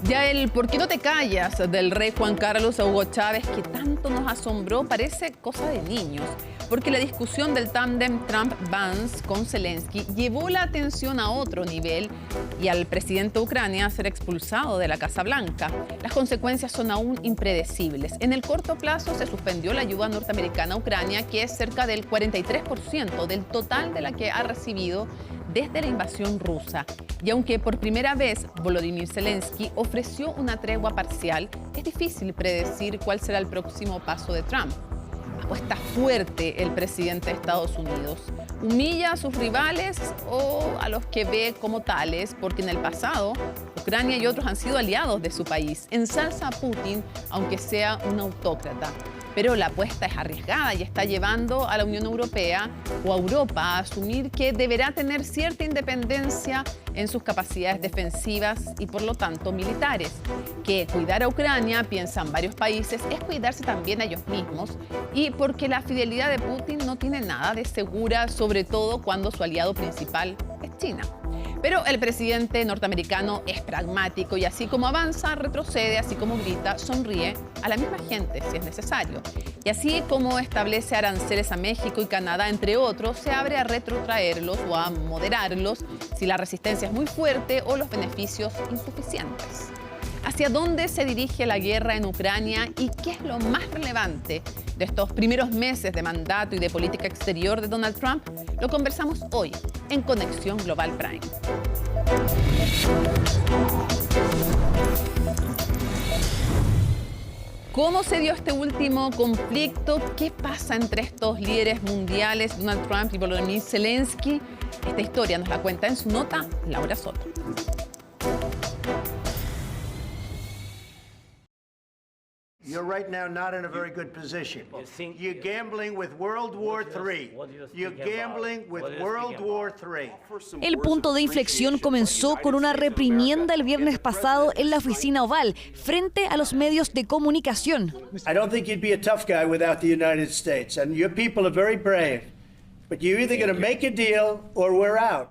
Ya el ¿por qué no te callas? Del rey Juan Carlos a Hugo Chávez, que tanto nos asombró, parece cosa de niños, porque la discusión del tándem Trump-Vance con Zelensky llevó la atención a otro nivel y al presidente de Ucrania a ser expulsado de la Casa Blanca. Las consecuencias son aún impredecibles. En el corto plazo se suspendió la ayuda norteamericana a Ucrania, que es cerca del 43% del total de la que ha recibido desde la invasión rusa. Y aunque por primera vez Volodymyr Zelensky ofreció una tregua parcial, es difícil predecir cuál será el próximo paso de Trump. Apuesta fuerte el presidente de Estados Unidos. ¿Humilla a sus rivales o a los que ve como tales? Porque en el pasado, Ucrania y otros han sido aliados de su país. Ensalza a Putin, aunque sea un autócrata. Pero la apuesta es arriesgada y está llevando a la Unión Europea o a Europa a asumir que deberá tener cierta independencia en sus capacidades defensivas y por lo tanto militares. Que cuidar a Ucrania, piensan varios países, es cuidarse también a ellos mismos, y porque la fidelidad de Putin no tiene nada de segura, sobre todo cuando su aliado principal es China. Pero el presidente norteamericano es pragmático y así como avanza, retrocede, así como grita, sonríe a la misma gente si es necesario. Y así como establece aranceles a México y Canadá, entre otros, se abre a retrotraerlos o a moderarlos si la resistencia es muy fuerte o los beneficios insuficientes. ¿Hacia dónde se dirige la guerra en Ucrania y qué es lo más relevante de estos primeros meses de mandato y de política exterior de Donald Trump? Lo conversamos hoy en Conexión Global Prime. ¿Cómo se dio este último conflicto? ¿Qué pasa entre estos líderes mundiales, Donald Trump y Volodymyr Zelensky? Esta historia nos la cuenta en su nota Laura Soto. You're right now not in a very good position. You're gambling with World War III. You're gambling with World War III. El punto de inflexión comenzó con una reprimienda el viernes pasado en la oficina Oval, frente a los medios de comunicación. I don't think you'd be a tough guy without the United States, and your people are very brave. But you're either going to make a deal or we're out.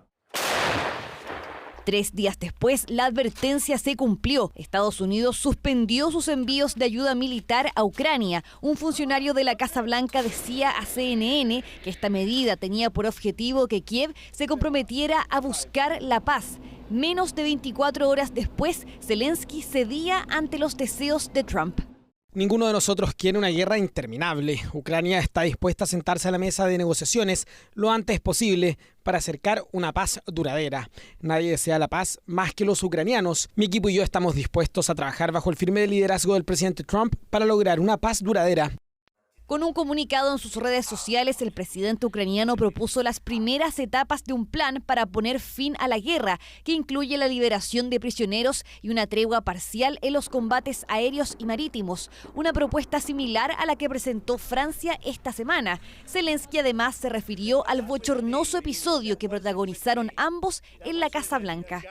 3 días después, la advertencia se cumplió. Estados Unidos suspendió sus envíos de ayuda militar a Ucrania. Un funcionario de la Casa Blanca decía a CNN que esta medida tenía por objetivo que Kiev se comprometiera a buscar la paz. Menos de 24 horas después, Zelensky cedía ante los deseos de Trump. Ninguno de nosotros quiere una guerra interminable. Ucrania está dispuesta a sentarse a la mesa de negociaciones lo antes posible para acercar una paz duradera. Nadie desea la paz más que los ucranianos. Mi equipo y yo estamos dispuestos a trabajar bajo el firme liderazgo del presidente Trump para lograr una paz duradera. Con un comunicado en sus redes sociales, el presidente ucraniano propuso las primeras etapas de un plan para poner fin a la guerra, que incluye la liberación de prisioneros y una tregua parcial en los combates aéreos y marítimos, una propuesta similar a la que presentó Francia esta semana. Zelensky además se refirió al bochornoso episodio que protagonizaron ambos en la Casa Blanca.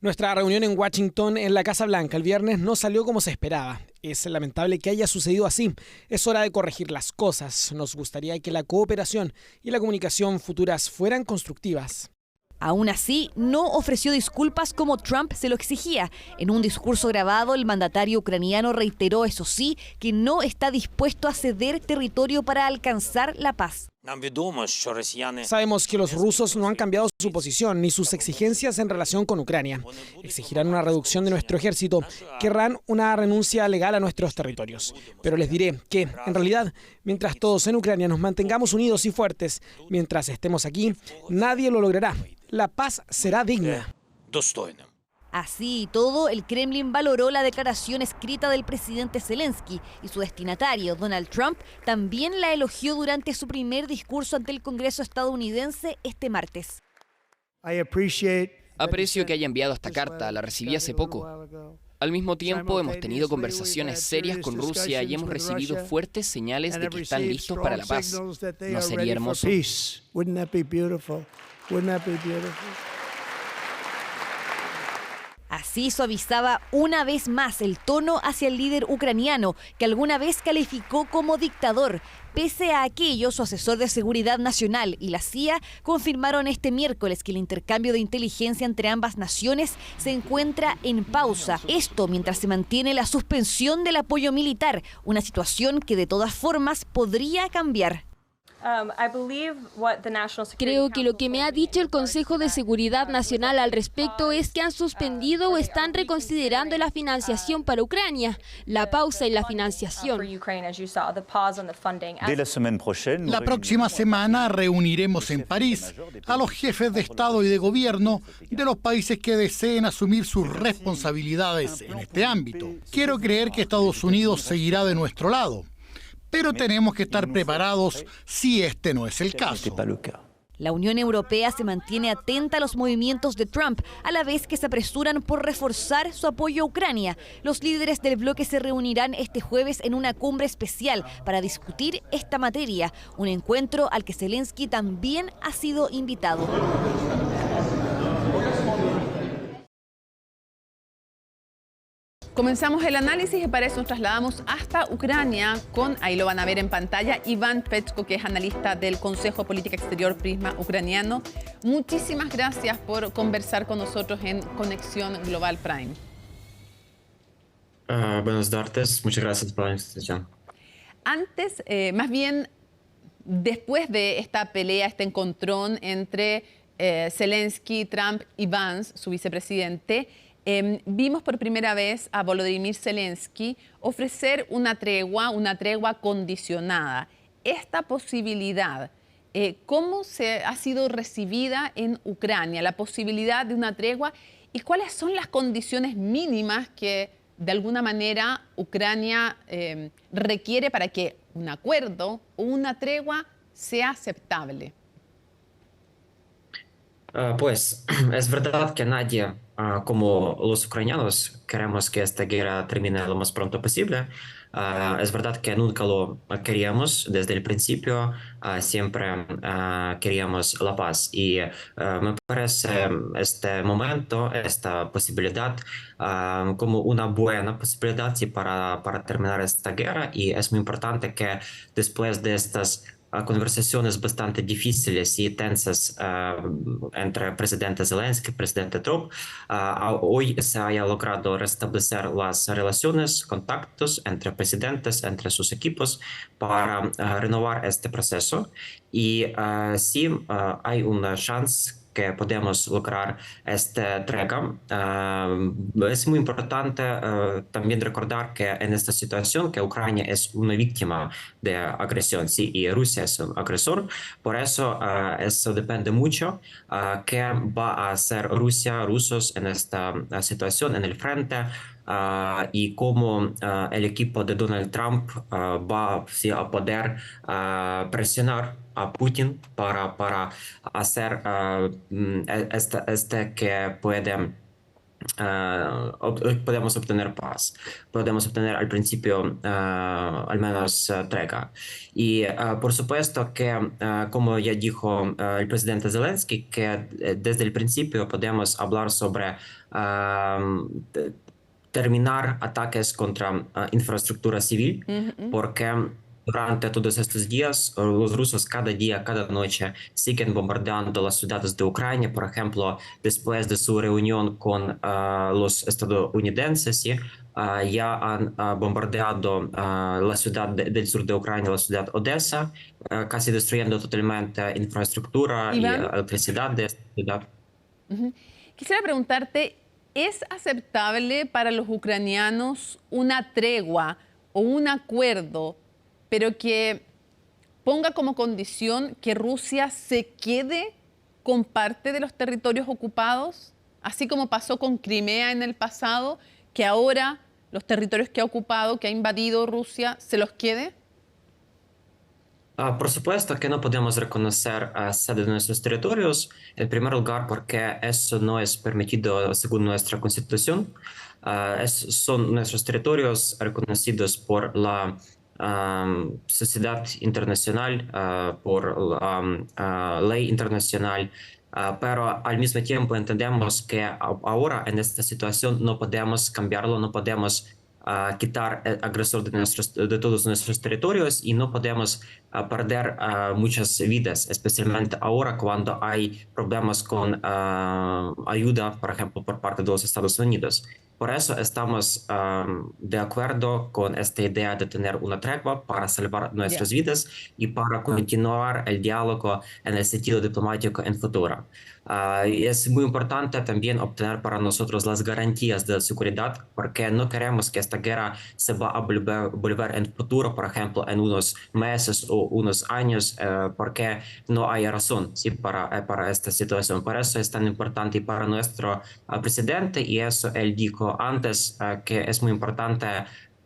Nuestra reunión en Washington, en la Casa Blanca, el viernes no salió como se esperaba. Es lamentable que haya sucedido así. Es hora de corregir las cosas. Nos gustaría que la cooperación y la comunicación futuras fueran constructivas. Aún así, no ofreció disculpas como Trump se lo exigía. En un discurso grabado, el mandatario ucraniano reiteró, eso sí, que no está dispuesto a ceder territorio para alcanzar la paz. Sabemos que los rusos no han cambiado su posición ni sus exigencias en relación con Ucrania. Exigirán una reducción de nuestro ejército, querrán una renuncia legal a nuestros territorios. Pero les diré que, en realidad, mientras todos en Ucrania nos mantengamos unidos y fuertes, mientras estemos aquí, nadie lo logrará. La paz será digna. Así y todo, el Kremlin valoró la declaración escrita del presidente Zelensky y su destinatario, Donald Trump, también la elogió durante su primer discurso ante el Congreso estadounidense este martes. Aprecio que haya enviado esta carta, la recibí hace popoco. Al mismo tiempo, hemos tenido conversaciones serias con Rusia y hemos recibido fuertes señales de que están listos para la paz. ¿No sería hermoso? Así suavizaba una vez más el tono hacia el líder ucraniano, que alguna vez calificó como dictador. Pese a aquello, su asesor de Seguridad Nacional y la CIA confirmaron este miércoles que el intercambio de inteligencia entre ambas naciones se encuentra en pausa. Esto mientras se mantiene la suspensión del apoyo militar, una situación que de todas formas podría cambiar. Creo que lo que me ha dicho el Consejo de Seguridad Nacional al respecto es que han suspendido o están reconsiderando la financiación para Ucrania, la pausa en la financiación. La próxima semana reuniremos en París a los jefes de Estado y de Gobierno de los países que deseen asumir sus responsabilidades en este ámbito. Quiero creer que Estados Unidos seguirá de nuestro lado, pero tenemos que estar preparados si este no es el caso. La Unión Europea se mantiene atenta a los movimientos de Trump, a la vez que se apresuran por reforzar su apoyo a Ucrania. Los líderes del bloque se reunirán este jueves en una cumbre especial para discutir esta materia, un encuentro al que Zelensky también ha sido invitado. Comenzamos el análisis y para eso nos trasladamos hasta Ucrania con, ahí lo van a ver en pantalla, Iván Pechko, que es analista del Consejo de Política Exterior Prisma Ucraniano. Muchísimas gracias por conversar con nosotros en Conexión Global Prime. Buenas tardes, muchas gracias por la invitación. Antes, más bien, después de esta pelea, este encontrón entre Zelensky, Trump y Vance, su vicepresidente, vimos por primera vez a Volodymyr Zelensky ofrecer una tregua condicionada. Esta posibilidad, ¿cómo ha sido recibida en Ucrania? La posibilidad de una tregua y cuáles son las condiciones mínimas que de alguna manera Ucrania requiere para que un acuerdo o una tregua sea aceptable. Pues es verdad que nadie, como los ucranianos, queremos que esta guerra termine lo más pronto posible. Es verdad que nunca lo queríamos desde el principio, siempre queríamos la paz. Y me parece este momento, esta posibilidad, como una buena posibilidad para terminar esta guerra. Y es muy importante que después de estas conversaciones bastante difíciles y tensas entre presidente Zelensky y presidente Trump, hoy se haya logrado restablecer las relaciones, contactos entre presidentes, entre sus equipos, para renovar este proceso. Y sí hay una chance que podemos lograr esta tregua. Es muy importante también recordar que en esta situación que Ucrania es una víctima de agresión, sí, y Rusia es un agresor. Por eso eso depende mucho qué va a hacer rusos en esta situación, en el frente. Y cómo el equipo de Donald Trump va sí, a poder presionar a Putin para hacer que podemos obtener paz, podemos obtener al principio al menos tregua. Y por supuesto que, como ya dijo el presidente Zelensky, que desde el principio podemos hablar sobre terminar ataques contra infraestructura civil, porque durante todos estos días los rusos cada día, cada noche siguen bombardeando las ciudades de Ucrania. Por ejemplo, después de su reunión con los estadounidenses, ¿sí? Ya han bombardeado la ciudad del sur de Ucrania, la ciudad Odessa, casi destruyendo totalmente infraestructura y electricidad de esta ciudad. Quisiera preguntarte, ¿es aceptable para los ucranianos una tregua o un acuerdo, pero que ponga como condición que Rusia se quede con parte de los territorios ocupados, así como pasó con Crimea en el pasado, que ahora los territorios que ha ocupado, que ha invadido Rusia, se los quede? Por supuesto que no podemos reconocer sede de nuestros territorios, en primer lugar porque eso no es permitido según nuestra constitución. Son nuestros territorios reconocidos por la sociedad internacional, por la ley internacional, Pero al mismo tiempo entendemos que ahora en esta situación no podemos cambiarlo, no podemos quitar el agresor de todos nuestros territorios y no podemos perder muchas vidas, especialmente ahora cuando hay problemas con ayuda, por ejemplo, por parte de los Estados Unidos. Por eso estamos de acuerdo con esta idea de tener una tregua para salvar nuestras vidas y para continuar el diálogo en el sentido diplomático en futuro. Y es muy importante también obtener para nosotros las garantías de seguridad, porque no queremos que esta guerra se va a volver en futuro, por ejemplo, en unos meses o unos años, porque no hay razón, ¿sí? para esta situación. Por eso es tan importante para nuestro presidente, y eso él dijo antes, que es muy importante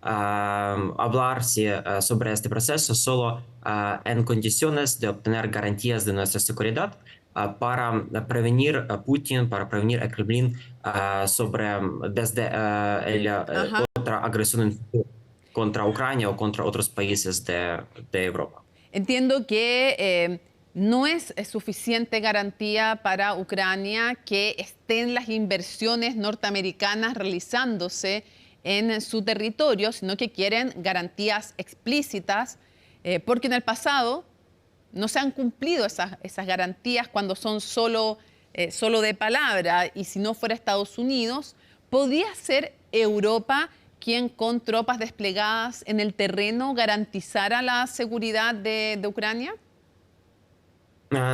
hablar sobre este proceso solo en condiciones de obtener garantías de nuestra seguridad para prevenir a Putin, para prevenir a Kremlin desde otra agresión contra Ucrania o contra otros países de Europa. Entiendo que no es suficiente garantía para Ucrania que estén las inversiones norteamericanas realizándose en su territorio, sino que quieren garantías explícitas, porque en el pasado no se han cumplido esas garantías cuando son solo de palabra, y si no fuera Estados Unidos, ¿podría ser Europa quien con tropas desplegadas en el terreno garantizara la seguridad de Ucrania?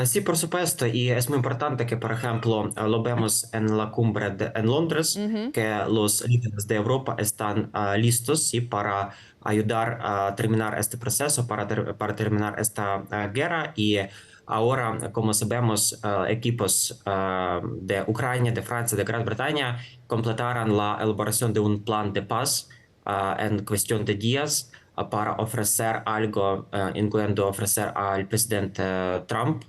Sí, por supuesto, y es muy importante que, por ejemplo, lo vemos en la cumbre en Londres, que los líderes de Europa están listos, ¿sí? Para ayudar a terminar este proceso, para terminar esta guerra. Y ahora, como sabemos, equipos de Ucrania, de Francia, de Gran Bretaña completaron la elaboración de un plan de paz en cuestión de días, para ofrecer algo, incluyendo ofrecer al presidente Trump.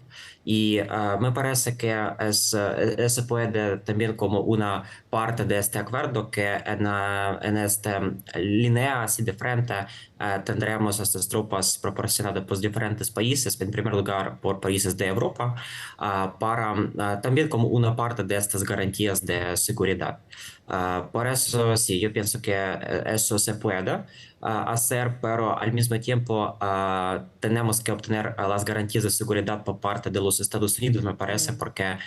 Y me parece que eso puede también como una parte de este acuerdo, que en esta línea así de frente tendremos estas tropas proporcionadas por diferentes países, en primer lugar por países de Europa, para también como una parte de estas garantías de seguridad. Por eso sí, yo pienso que eso se puede hacer, pero al mismo tiempo tenemos que obtener las garantías de seguridad por parte de los Estados Unidos, me parece, porque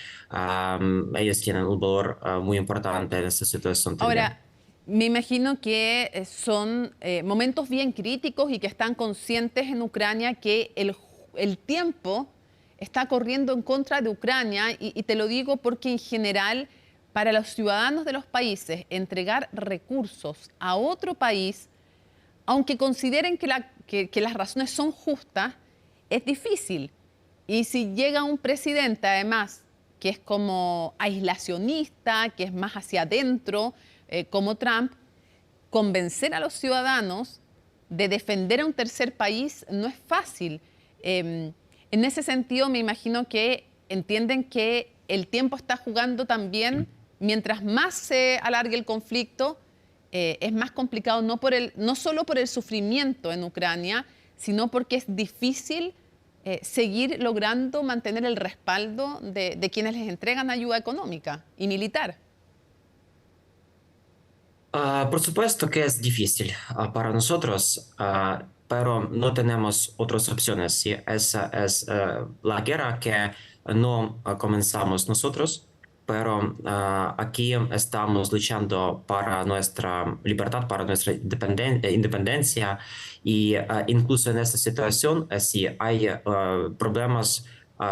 ellos tienen un valor muy importante en esta situación también. Ahora, me imagino que son momentos bien críticos y que están conscientes en Ucrania que el tiempo está corriendo en contra de Ucrania, y te lo digo porque en general para los ciudadanos de los países entregar recursos a otro país, aunque consideren que las razones son justas, es difícil. Y si llega un presidente, además, que es como aislacionista, que es más hacia adentro, como Trump, convencer a los ciudadanos de defender a un tercer país no es fácil. En ese sentido, me imagino que entienden que el tiempo está jugando también. Mientras más se alargue el conflicto, es más complicado, no solo por el sufrimiento en Ucrania, sino porque es difícil seguir logrando mantener el respaldo de quienes les entregan ayuda económica y militar. Por supuesto que es difícil para nosotros, pero no tenemos otras opciones. ¿Sí? Esa es la guerra que no comenzamos nosotros, pero aquí estamos luchando para nuestra libertad, para nuestra independencia, y incluso en esta situación sí hay problemas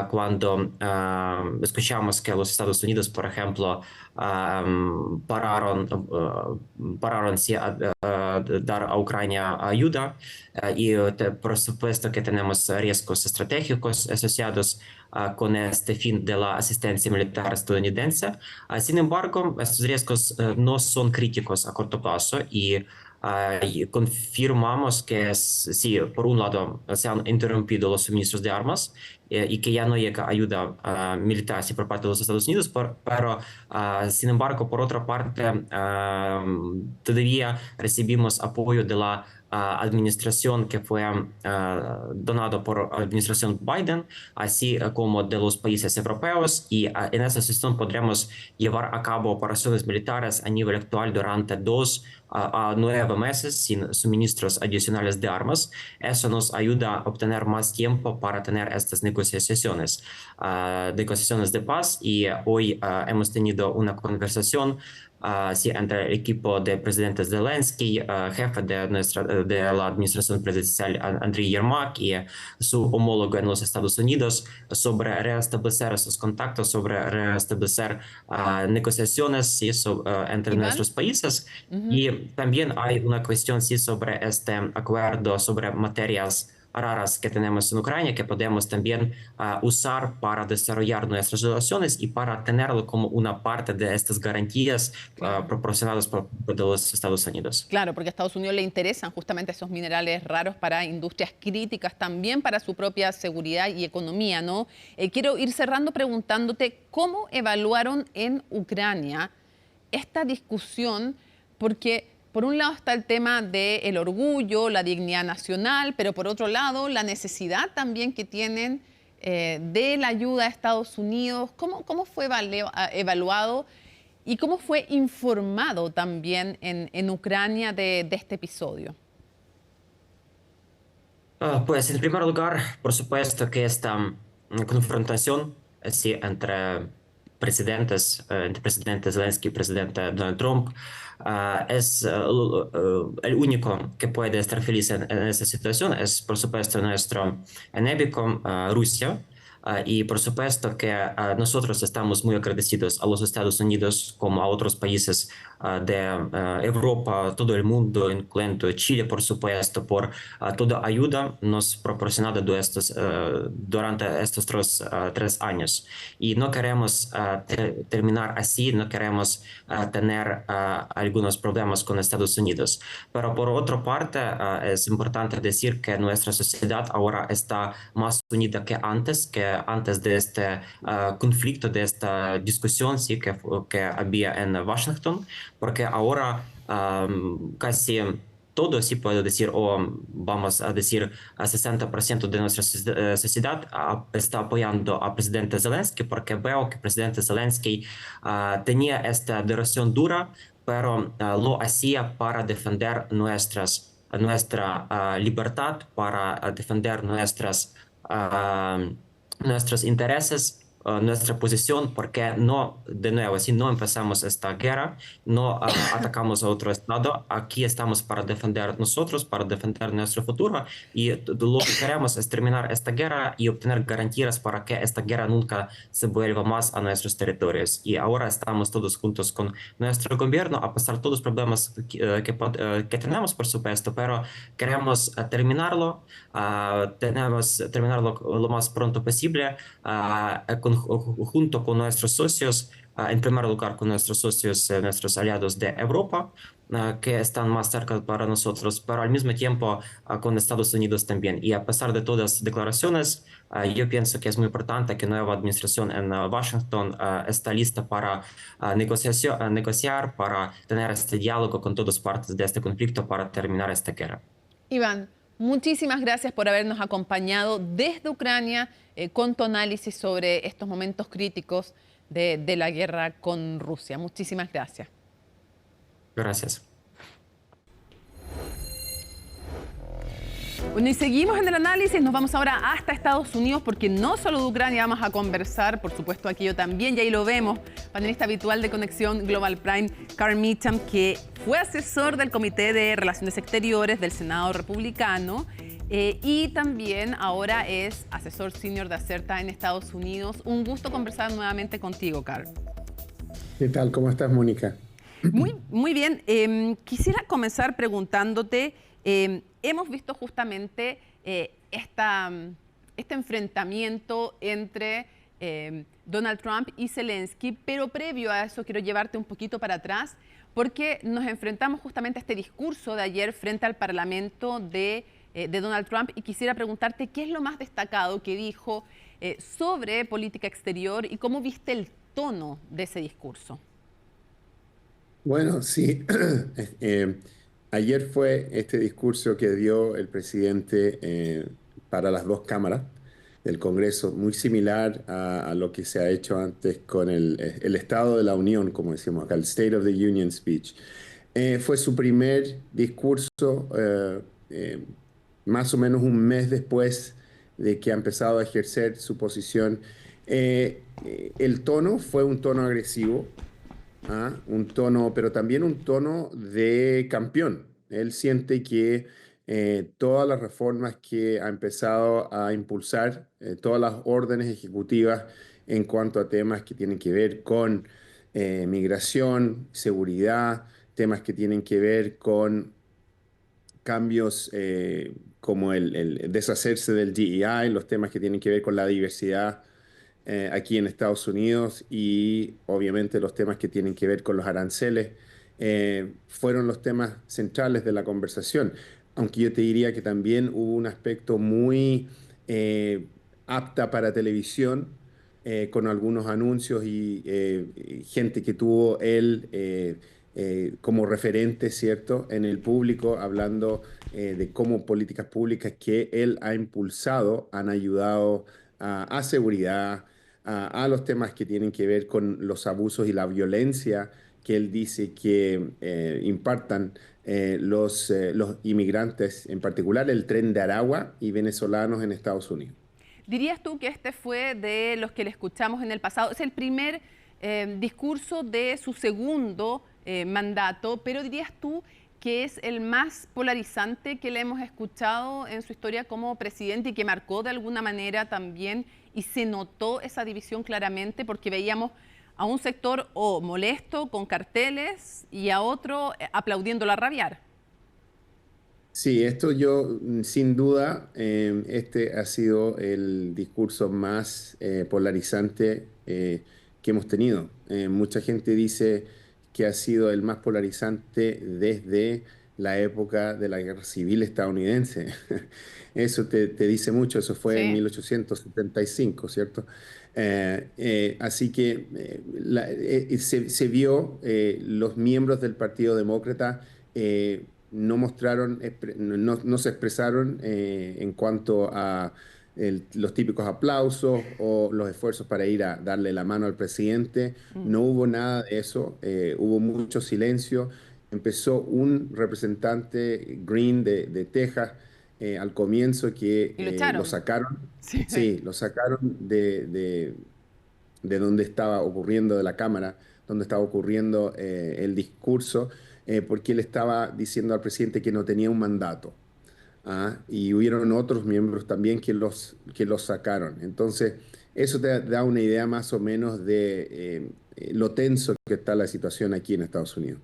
cuando escuchamos que los Estados Unidos, por ejemplo, pararon sí, dar a Ucrania ayuda, y por supuesto que tenemos riesgos estratégicos asociados con este fin de la asistencia militar estadounidense. Sin embargo, estos riesgos no son críticos a corto plazo, y confirmamos que sí, por un lado se han interrumpido los suministros de armas y que ya no llega ayuda militar por parte de los Estados Unidos, pero sin embargo, por otra parte, todavía recibimos apoyo de la administración que fue donado por la administración Biden, así como de los países europeos, y en esa situación podremos llevar a cabo operaciones militares a nivel actual durante 2 a 9 meses sin suministros adicionales de armas. Eso nos ayuda a obtener más tiempo para tener estas negociaciones de paz, y hoy hemos tenido una conversación entre el equipo de presidente Zelensky, jefe de la administración presidencial Andriy Yermak y su homólogo en los Estados Unidos sobre restablecer esos contactos, sobre restablecer negociaciones entre nuestros países. Y también hay una cuestión sobre este acuerdo sobre materias raras que tenemos en Ucrania, que podemos también usar para desarrollar nuestras relaciones y para tenerlo como una parte de estas garantías proporcionadas por los Estados Unidos. Claro, porque a Estados Unidos le interesan justamente esos minerales raros para industrias críticas, también para su propia seguridad y economía, ¿no? Quiero ir cerrando preguntándote cómo evaluaron en Ucrania esta discusión, porque por un lado está el tema del orgullo, la dignidad nacional, pero por otro lado la necesidad también que tienen de la ayuda de Estados Unidos. ¿Cómo fue evaluado y cómo fue informado también en Ucrania de este episodio? Pues en primer lugar, por supuesto que esta confrontación entre entre presidente Zelensky y presidente Donald Trump, es el único que puede estar feliz en esa situación. Es, por supuesto, nuestro enemigo, Rusia. Y por supuesto que nosotros estamos muy agradecidos a los Estados Unidos como a otros países de Europa, todo el mundo, incluyendo Chile, por supuesto, por toda ayuda nos proporcionada durante estos 3 años. Y no queremos terminar así, no queremos tener algunos problemas con Estados Unidos. Pero por otra parte, es importante decir que nuestra sociedad ahora está más unida que antes de este conflicto, de esta discusión que había en Washington, porque ahora casi todo, sí puedo decir, o vamos a decir, 60% de nuestra sociedad está apoyando al presidente Zelensky, porque veo que el presidente Zelensky tenía esta decisión dura, pero lo hacía para defender nuestra libertad, para defender nuestros intereses, nuestra posición, porque de nuevo, si no empezamos esta guerra, no atacamos a otro estado, aquí estamos para defender nosotros, para defender nuestro futuro, y lo que queremos es terminar esta guerra y obtener garantías para que esta guerra nunca se vuelva más a nuestros territorios. Y ahora estamos todos juntos con nuestro gobierno, a pesar de todos los problemas que tenemos, por supuesto, pero queremos terminarlo, terminarlo lo más pronto posible, junto con nuestros socios, en primer lugar con nuestros socios, nuestros aliados de Europa, que están más cerca para nosotros, pero al mismo tiempo con Estados Unidos también. Y a pesar de todas las declaraciones, yo pienso que es muy importante que la nueva administración en Washington está lista para negociar, para tener este diálogo con todas partes de este conflicto, para terminar esta guerra. Iván, muchísimas gracias por habernos acompañado desde Ucrania con tu análisis sobre estos momentos críticos de la guerra con Rusia. Muchísimas gracias. Gracias. Bueno, y seguimos en el análisis, nos vamos ahora hasta Estados Unidos porque no solo de Ucrania vamos a conversar, por supuesto aquí yo también, y ahí lo vemos, panelista habitual de Conexión Global Prime, Carl Meacham, que fue asesor del Comité de Relaciones Exteriores del Senado Republicano y también ahora es asesor senior de Acerta en Estados Unidos. Un gusto conversar nuevamente contigo, Carl. ¿Qué tal? ¿Cómo estás, Mónica? Muy bien. Quisiera comenzar preguntándote, hemos visto justamente este enfrentamiento entre Donald Trump y Zelensky, pero previo a eso quiero llevarte un poquito para atrás porque nos enfrentamos justamente a este discurso de ayer frente al Parlamento de Donald Trump y quisiera preguntarte qué es lo más destacado que dijo sobre política exterior y cómo viste el tono de ese discurso. Bueno, sí, Ayer fue este discurso que dio el presidente para las dos cámaras del Congreso, muy similar a lo que se ha hecho antes con el Estado de la Unión, como decimos acá, el State of the Union Speech. Fue su primer discurso, más o menos un mes después de que ha empezado a ejercer su posición. El tono fue un tono agresivo, un tono, pero también un tono de campeón. Él siente que todas las reformas que ha empezado a impulsar, todas las órdenes ejecutivas en cuanto a temas que tienen que ver con migración, seguridad, temas que tienen que ver con cambios como el deshacerse del DEI, los temas que tienen que ver con la diversidad aquí en Estados Unidos y obviamente los temas que tienen que ver con los aranceles fueron los temas centrales de la conversación. Aunque yo te diría que también hubo un aspecto muy apta para televisión con algunos anuncios y gente que tuvo él como referente, ¿cierto?, en el público, hablando de cómo políticas públicas que él ha impulsado han ayudado a seguridad, a los temas que tienen que ver con los abusos y la violencia que él dice que impartan los inmigrantes, en particular el Tren de Aragua y venezolanos en Estados Unidos. ¿Dirías tú que este fue de los que le escuchamos en el pasado? Es el primer discurso de su segundo mandato, pero ¿dirías tú que es el más polarizante que le hemos escuchado en su historia como presidente y que marcó de alguna manera también y se notó esa división claramente porque veíamos a un sector molesto con carteles y a otro aplaudiéndola rabiar? Sí, esto yo, sin duda, este ha sido el discurso más polarizante que hemos tenido. Mucha gente dice que ha sido el más polarizante desde la época de la Guerra Civil estadounidense. Eso te dice mucho, eso fue en 1875, ¿cierto? Así que se vio, los miembros del Partido Demócrata no se expresaron en cuanto a los típicos aplausos o los esfuerzos para ir a darle la mano al presidente. No hubo nada de eso, hubo mucho silencio. Empezó un representante Green de Texas al comienzo que lo sacaron. Sí, lo sacaron de donde estaba ocurriendo, de la Cámara, donde estaba ocurriendo el discurso, porque él estaba diciendo al presidente que no tenía un mandato. Y hubieron otros miembros también que los sacaron. Entonces, eso te da una idea más o menos de lo tenso que está la situación aquí en Estados Unidos.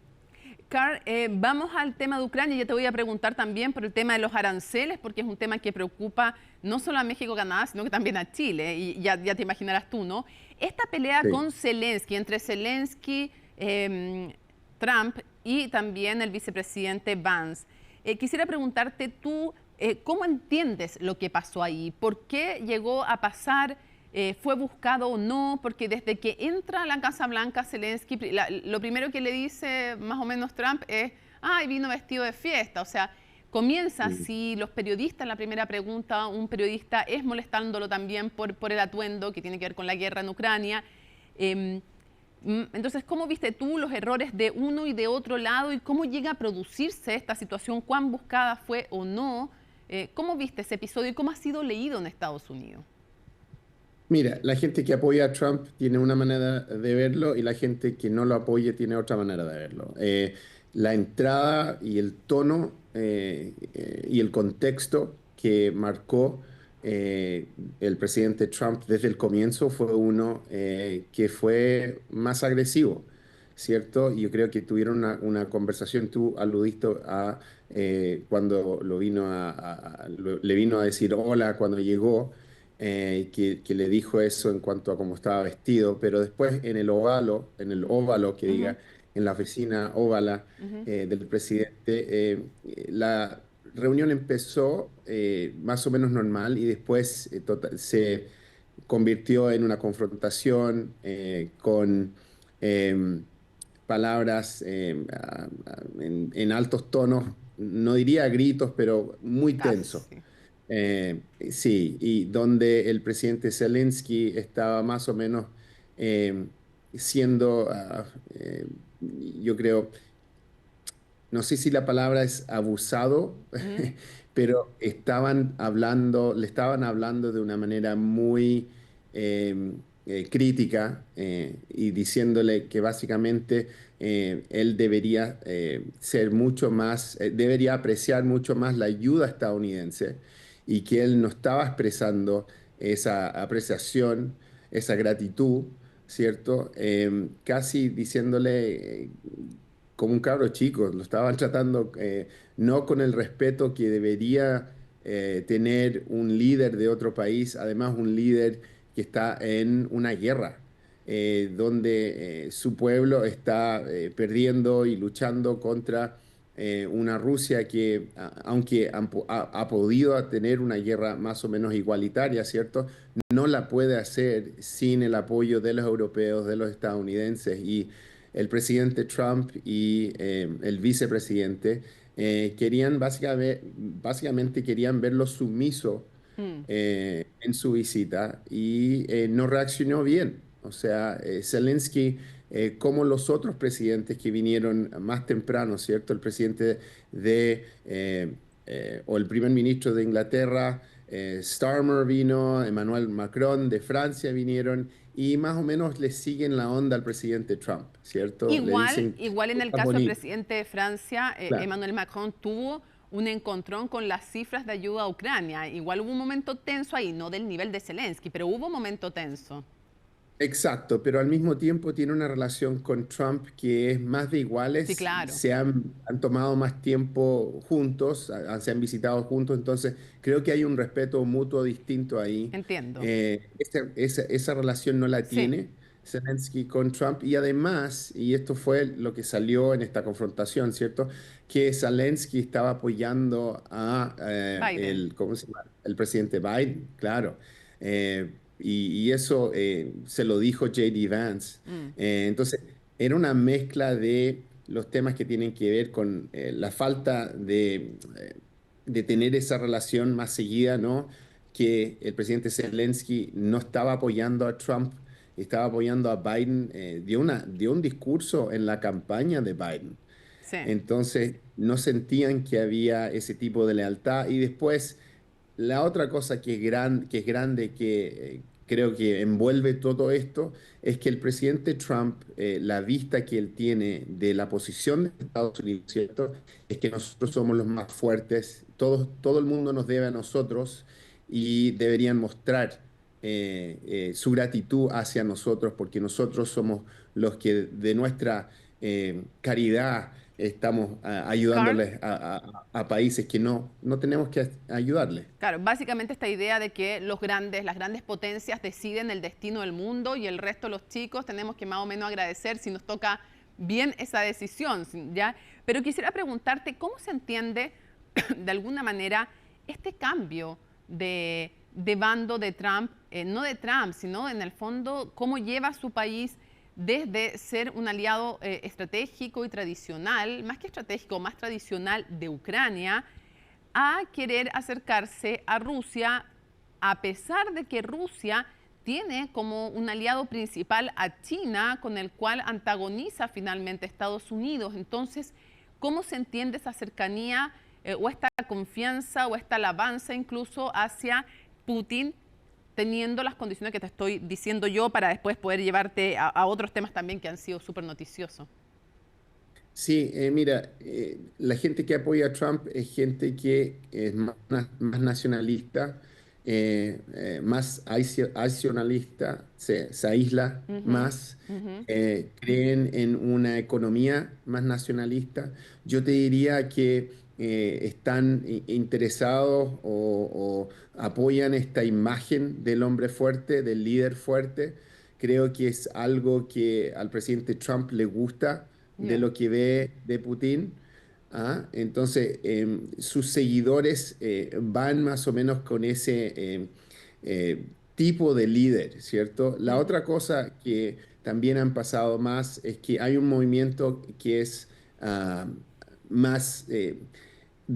Carl, vamos al tema de Ucrania. Ya te voy a preguntar también por el tema de los aranceles, porque es un tema que preocupa no solo a México, Canadá, sino que también a Chile. Y ya te imaginarás tú, ¿no? Esta pelea con Zelensky, entre Zelensky, Trump y también el vicepresidente Vance. Quisiera preguntarte tú, ¿cómo entiendes lo que pasó ahí? ¿Por qué llegó a pasar? ¿Fue buscado o no? Porque desde que entra a la Casa Blanca Zelensky, lo primero que le dice más o menos Trump es, ¡ay, vino vestido de fiesta! O sea, comienza así, los periodistas, la primera pregunta, un periodista es molestándolo también por el atuendo que tiene que ver con la guerra en Ucrania. Entonces, ¿cómo viste tú los errores de uno y de otro lado y cómo llega a producirse esta situación? ¿Cuán buscada fue o no? ¿Cómo viste ese episodio y cómo ha sido leído en Estados Unidos? Mira, la gente que apoya a Trump tiene una manera de verlo y la gente que no lo apoya tiene otra manera de verlo. La entrada y el tono y el contexto que marcó el presidente Trump desde el comienzo fue uno que fue más agresivo, ¿cierto? Y yo creo que tuvieron una conversación, tú aludiste a cuando le vino a decir hola cuando llegó. Que le dijo eso en cuanto a cómo estaba vestido, pero después en el óvalo que diga, en la oficina óvala del presidente, la reunión empezó más o menos normal y después se convirtió en una confrontación con palabras en altos tonos, no diría gritos, pero muy tenso. Sí, y donde el presidente Zelensky estaba más o menos siendo, yo creo, no sé si la palabra es abusado, pero le estaban hablando de una manera muy crítica y diciéndole que básicamente él debería ser mucho más, debería apreciar mucho más la ayuda estadounidense y que él no estaba expresando esa apreciación, esa gratitud, ¿cierto? Casi diciéndole como un cabro chico, lo estaban tratando no con el respeto que debería tener un líder de otro país, además un líder que está en una guerra, donde su pueblo está perdiendo y luchando contra una Rusia que, aunque ha podido tener una guerra más o menos igualitaria, ¿cierto? No la puede hacer sin el apoyo de los europeos, de los estadounidenses. Y el presidente Trump y el vicepresidente querían básicamente querían verlo sumiso en su visita y no reaccionó bien. O sea, Zelensky, como los otros presidentes que vinieron más temprano, ¿cierto? El presidente o el primer ministro de Inglaterra, Starmer vino, Emmanuel Macron de Francia vinieron y más o menos le siguen la onda al presidente Trump, ¿cierto? Igual en el caso del presidente de Francia, Claro. Emmanuel Macron tuvo un encontrón con las cifras de ayuda a Ucrania. Igual hubo un momento tenso ahí, no del nivel de Zelensky, pero hubo un momento tenso. Exacto, pero al mismo tiempo tiene una relación con Trump que es más de iguales. Sí, claro. Han tomado más tiempo juntos, se han visitado juntos, entonces creo que hay un respeto mutuo distinto ahí. Entiendo. Esa relación no la Sí. tiene Zelensky con Trump y además, y esto fue lo que salió en esta confrontación, ¿cierto? Que Zelensky estaba apoyando a Biden. ¿cómo se llama? El presidente Biden, claro. Y eso se lo dijo J.D. Vance. Entonces, era una mezcla de los temas que tienen que ver con la falta de tener esa relación más seguida, ¿no? Que el presidente Zelensky no estaba apoyando a Trump, estaba apoyando a Biden, dio un discurso en la campaña de Biden. Sí. Entonces, no sentían que había ese tipo de lealtad. Y después, la otra cosa que es grande, que creo que envuelve todo esto, es que el presidente Trump, la vista que él tiene de la posición de Estados Unidos, ¿cierto? Es que nosotros somos los más fuertes, todo el mundo nos debe a nosotros y deberían mostrar su gratitud hacia nosotros, porque nosotros somos los que de nuestra caridad estamos ayudándoles a países que no tenemos que ayudarles. Claro, básicamente esta idea de que las grandes potencias deciden el destino del mundo y el resto, los chicos, tenemos que más o menos agradecer si nos toca bien esa decisión, ¿ya? Pero quisiera preguntarte, ¿cómo se entiende de alguna manera este cambio de bando de Trump, no de Trump, sino en el fondo, cómo lleva a su país desde ser un aliado estratégico y tradicional, más que estratégico, más tradicional de Ucrania, a querer acercarse a Rusia, a pesar de que Rusia tiene como un aliado principal a China, con el cual antagoniza finalmente a Estados Unidos? Entonces, ¿cómo se entiende esa cercanía o esta confianza o esta alabanza incluso hacia Putin, teniendo las condiciones que te estoy diciendo yo para después poder llevarte a otros temas también que han sido súper noticiosos? Sí, mira, la gente que apoya a Trump es gente que es más nacionalista, más aislacionalista, se aísla más, creen en una economía más nacionalista. Yo te diría que están interesados o apoyan esta imagen del hombre fuerte, del líder fuerte. Creo que es algo que al presidente Trump le gusta de lo que ve de Putin. Entonces, sus seguidores van más o menos con ese tipo de líder, ¿cierto? La otra cosa que también han pasado más, es que hay un movimiento que es más de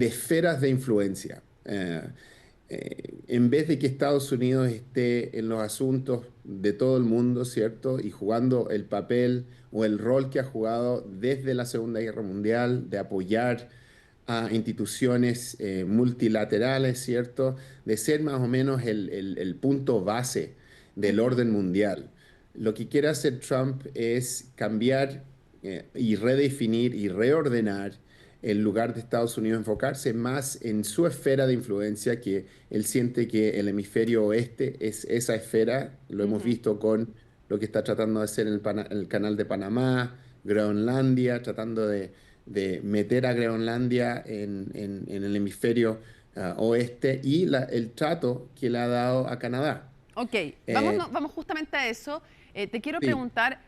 esferas de influencia. En vez de que Estados Unidos esté en los asuntos de todo el mundo, ¿cierto? Y jugando el papel o el rol que ha jugado desde la Segunda Guerra Mundial, de apoyar a instituciones multilaterales, ¿cierto? De ser más o menos el punto base del orden mundial. Lo que quiere hacer Trump es cambiar y redefinir y reordenar el lugar de Estados Unidos, enfocarse más en su esfera de influencia, que él siente que el hemisferio oeste es esa esfera. Lo hemos visto con lo que está tratando de hacer en el canal de Panamá, Groenlandia, tratando de meter a Groenlandia en el hemisferio oeste, y el trato que le ha dado a Canadá. Ok, vamos justamente a eso. Te quiero preguntar,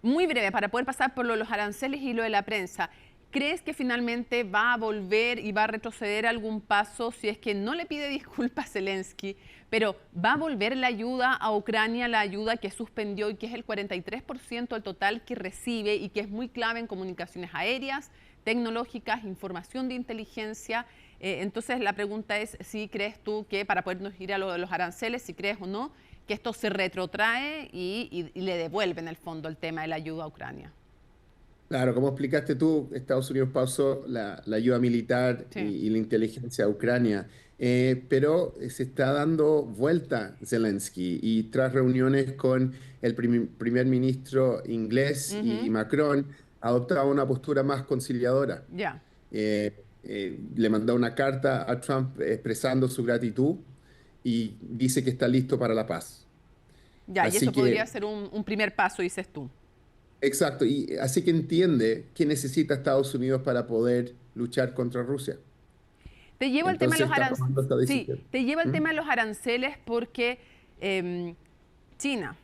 muy breve, para poder pasar por lo de los aranceles y lo de la prensa. ¿Crees que finalmente va a volver y va a retroceder algún paso si es que no le pide disculpas a Zelensky, pero va a volver la ayuda a Ucrania, la ayuda que suspendió y que es el 43% del total que recibe y que es muy clave en comunicaciones aéreas, tecnológicas, información de inteligencia? Entonces la pregunta es si crees tú que, para podernos ir a lo de los aranceles, si crees o no que esto se retrotrae y le devuelve en el fondo el tema de la ayuda a Ucrania. Claro, como explicaste tú, Estados Unidos pasó la ayuda militar y la inteligencia a Ucrania, pero se está dando vuelta Zelensky, y tras reuniones con el primer ministro inglés y Macron, ha adoptado una postura más conciliadora. Le mandó una carta a Trump expresando su gratitud y dice que está listo para la paz. Y eso podría ser un primer paso, dices tú. Exacto, y así que entiende que necesita Estados Unidos para poder luchar contra Rusia. Te llevo al tema de los aranceles. Sí, te llevo al tema de los aranceles porque China,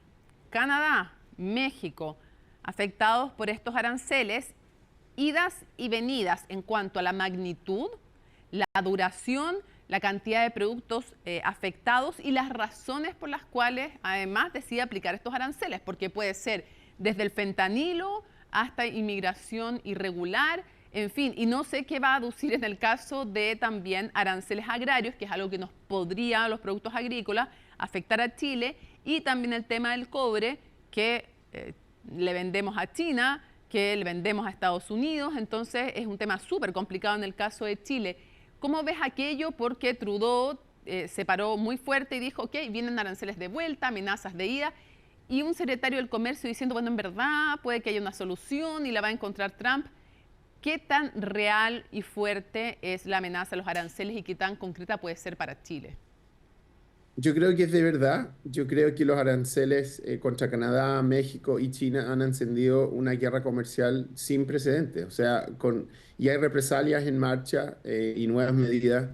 Canadá, México, afectados por estos aranceles, idas y venidas en cuanto a la magnitud, la duración, la cantidad de productos afectados y las razones por las cuales además decide aplicar estos aranceles, porque puede ser desde el fentanilo hasta inmigración irregular, en fin, y no sé qué va a aducir en el caso de también aranceles agrarios, que es algo que nos podría, los productos agrícolas, afectar a Chile, y también el tema del cobre, que le vendemos a China, que le vendemos a Estados Unidos, entonces es un tema súper complicado en el caso de Chile. ¿Cómo ves aquello? Porque Trudeau se paró muy fuerte y dijo, ok, vienen aranceles de vuelta, amenazas de ida, y un secretario del Comercio diciendo, bueno, en verdad puede que haya una solución y la va a encontrar Trump. ¿Qué tan real y fuerte es la amenaza de los aranceles y qué tan concreta puede ser para Chile? Yo creo que es de verdad. Yo creo que los aranceles contra Canadá, México y China han encendido una guerra comercial sin precedentes. O sea, y hay represalias en marcha y nuevas medidas.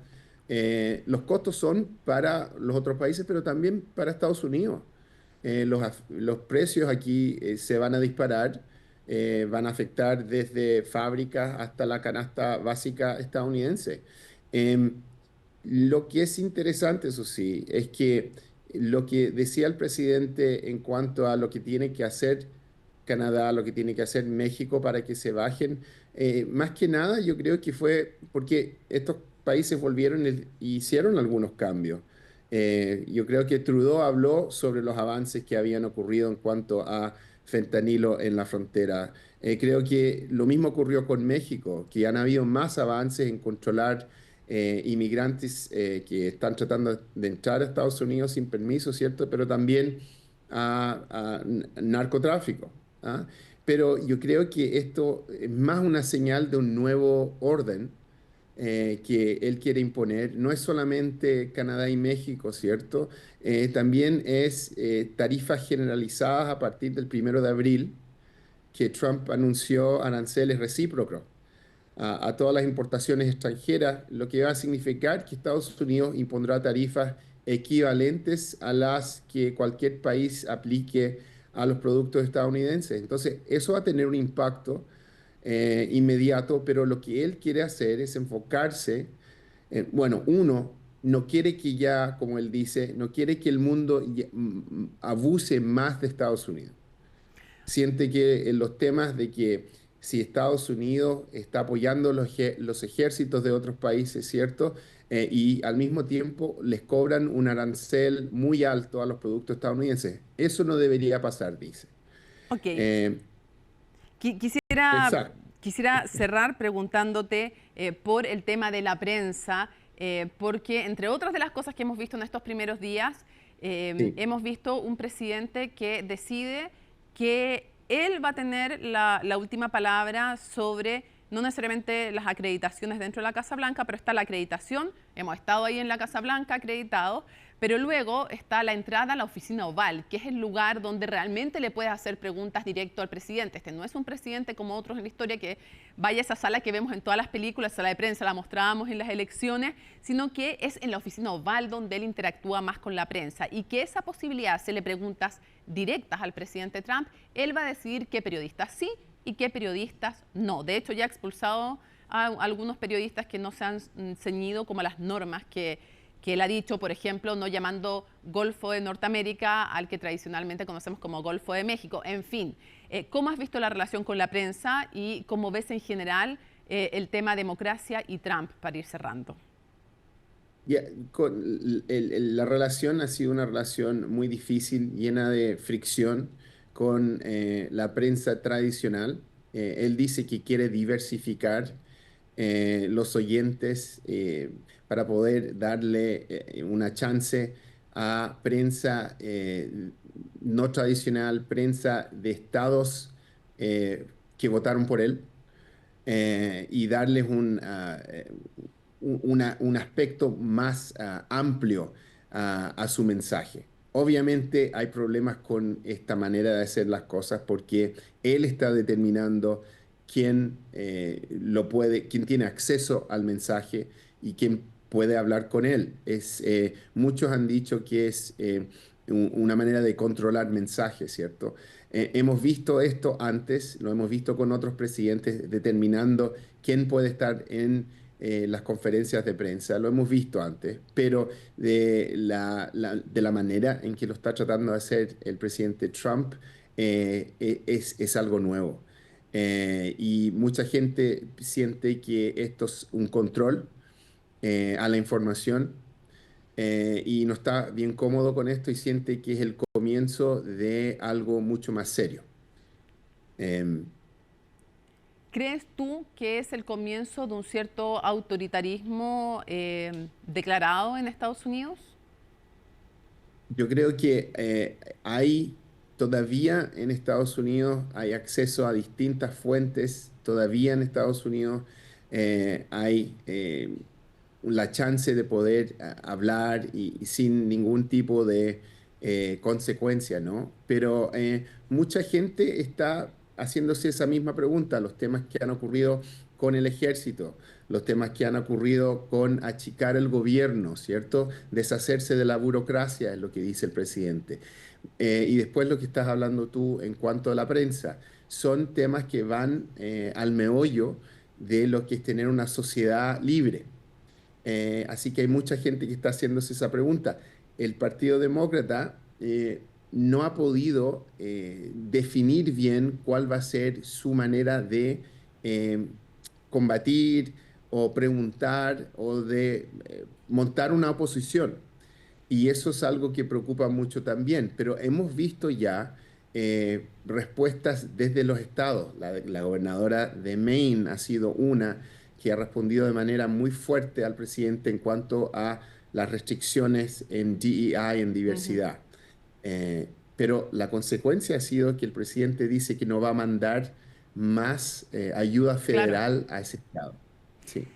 Los costos son para los otros países, pero también para Estados Unidos. Los precios aquí se van a disparar, van a afectar desde fábricas hasta la canasta básica estadounidense. Lo que es interesante, eso sí, es que lo que decía el presidente en cuanto a lo que tiene que hacer Canadá, lo que tiene que hacer México para que se bajen, más que nada yo creo que fue porque estos países volvieron y hicieron algunos cambios. Yo creo que Trudeau habló sobre los avances que habían ocurrido en cuanto a fentanilo en la frontera. Creo que lo mismo ocurrió con México, que han habido más avances en controlar inmigrantes que están tratando de entrar a Estados Unidos sin permiso, ¿cierto? Pero también a narcotráfico. ¿Ah? Pero yo creo que esto es más una señal de un nuevo orden que él quiere imponer. No es solamente Canadá y México, ¿cierto? También es tarifas generalizadas a partir del 1 de abril, que Trump anunció aranceles recíprocos a todas las importaciones extranjeras, lo que va a significar que Estados Unidos impondrá tarifas equivalentes a las que cualquier país aplique a los productos estadounidenses. Entonces, eso va a tener un impacto inmediato, pero lo que él quiere hacer es enfocarse, bueno, uno, no quiere que ya, como él dice, no quiere que el mundo abuse más de Estados Unidos. Siente que en los temas de que si Estados Unidos está apoyando los ejércitos de otros países, ¿cierto? Y al mismo tiempo les cobran un arancel muy alto a los productos estadounidenses. Eso no debería pasar, dice. Ok. Quisiera cerrar preguntándote por el tema de la prensa, porque entre otras de las cosas que hemos visto en estos primeros días, hemos visto un presidente que decide que él va a tener la última palabra sobre, no necesariamente las acreditaciones dentro de la Casa Blanca, pero está la acreditación, hemos estado ahí en la Casa Blanca acreditados, pero luego está la entrada a la oficina oval, que es el lugar donde realmente le puedes hacer preguntas directo al presidente. Este no es un presidente como otros en la historia que vaya a esa sala que vemos en todas las películas, sala de prensa, la mostrábamos en las elecciones, sino que es en la oficina oval donde él interactúa más con la prensa y que esa posibilidad, hacerle preguntas directas al presidente Trump, él va a decidir qué periodistas sí y qué periodistas no. De hecho, ya ha expulsado a algunos periodistas que no se han ceñido como a las normas que él ha dicho, por ejemplo, no llamando Golfo de Norteamérica al que tradicionalmente conocemos como Golfo de México. En fin, ¿cómo has visto la relación con la prensa y cómo ves en general el tema democracia y Trump para ir cerrando? La relación ha sido una relación muy difícil, llena de fricción con la prensa tradicional. Él dice que quiere diversificar los oyentes para poder darle una chance a prensa no tradicional, prensa de estados que votaron por él y darles un aspecto más amplio a su mensaje. Obviamente hay problemas con esta manera de hacer las cosas porque él está determinando quién tiene acceso al mensaje y quién puede hablar con él. Muchos han dicho que es una manera de controlar mensajes, ¿cierto? Hemos visto esto antes, lo hemos visto con otros presidentes determinando quién puede estar en las conferencias de prensa, lo hemos visto antes, pero de la manera en que lo está tratando de hacer el presidente Trump es algo nuevo. Y mucha gente siente que esto es un control a la información y no está bien cómodo con esto y siente que es el comienzo de algo mucho más serio. ¿Crees tú que es el comienzo de un cierto autoritarismo declarado en Estados Unidos? Yo creo que todavía en Estados Unidos hay acceso a distintas fuentes, todavía en Estados Unidos hay la chance de poder hablar y sin ningún tipo de consecuencia, ¿no? Pero mucha gente está haciéndose esa misma pregunta, los temas que han ocurrido con el ejército, los temas que han ocurrido con achicar el gobierno, ¿cierto? Deshacerse de la burocracia, es lo que dice el presidente. Y después lo que estás hablando tú en cuanto a la prensa, son temas que van al meollo de lo que es tener una sociedad libre. Así que hay mucha gente que está haciéndose esa pregunta. El Partido Demócrata no ha podido definir bien cuál va a ser su manera de combatir o preguntar o de montar una oposición. Y eso es algo que preocupa mucho también. Pero hemos visto ya respuestas desde los estados. La gobernadora de Maine ha sido una que ha respondido de manera muy fuerte al presidente en cuanto a las restricciones en DEI, en diversidad. Pero la consecuencia ha sido que el presidente dice que no va a mandar más ayuda federal a ese estado. Sí.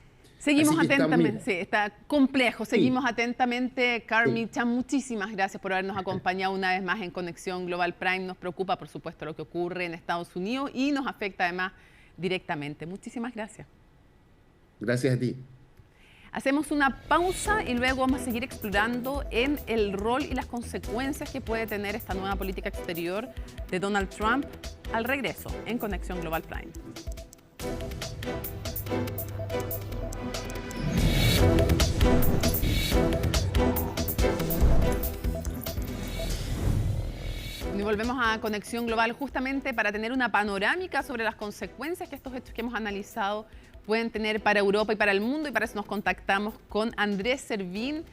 Seguimos atentamente, sí, está complejo. Seguimos atentamente. Carmen Chan, muchísimas gracias por habernos acompañado una vez más en Conexión Global Prime. Nos preocupa, por supuesto, lo que ocurre en Estados Unidos y nos afecta además directamente. Muchísimas gracias. Gracias a ti. Hacemos una pausa y luego vamos a seguir explorando en el rol y las consecuencias que puede tener esta nueva política exterior de Donald Trump al regreso en Conexión Global Prime. Bueno, y volvemos a Conexión Global justamente para tener una panorámica sobre las consecuencias que estos hechos que hemos analizado pueden tener para Europa y para el mundo, y para eso nos contactamos con Andrés Servín,